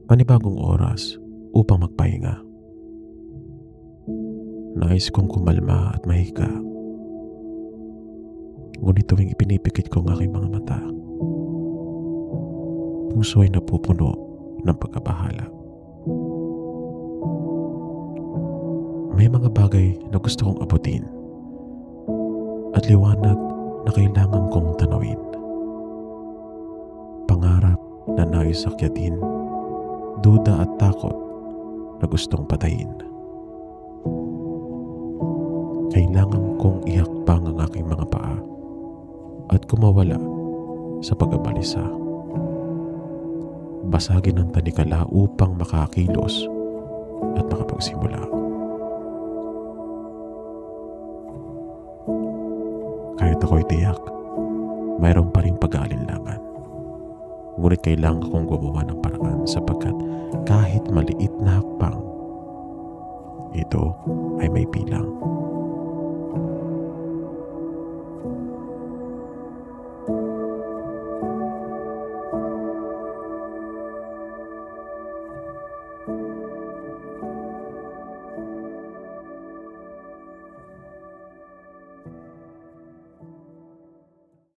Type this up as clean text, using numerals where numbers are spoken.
Panibagong oras upang magpahinga. Nais kong kumalma at mahiga. Ngunit tuwing ipinipikit ko ang aking mga mata, puso ay napupuno ng pagkabahala. May mga bagay na gusto kong abutin at liwanag na kailangan kong tanawin. Pangarap na nais akyatin, duda at takot na gustong patayin. Kailangan kong ihakbang ang aking mga paa at kumawala sa pag-abalisa. Basagin ang tanikala upang makakilos at makapagsimula. Kahit ako'y tiyak, mayroon pa rin pag-aalinlangan. Ngunit kailangan kong gumawa ng paraan sapagkat kahit maliit na hakbang, ito ay may bilang.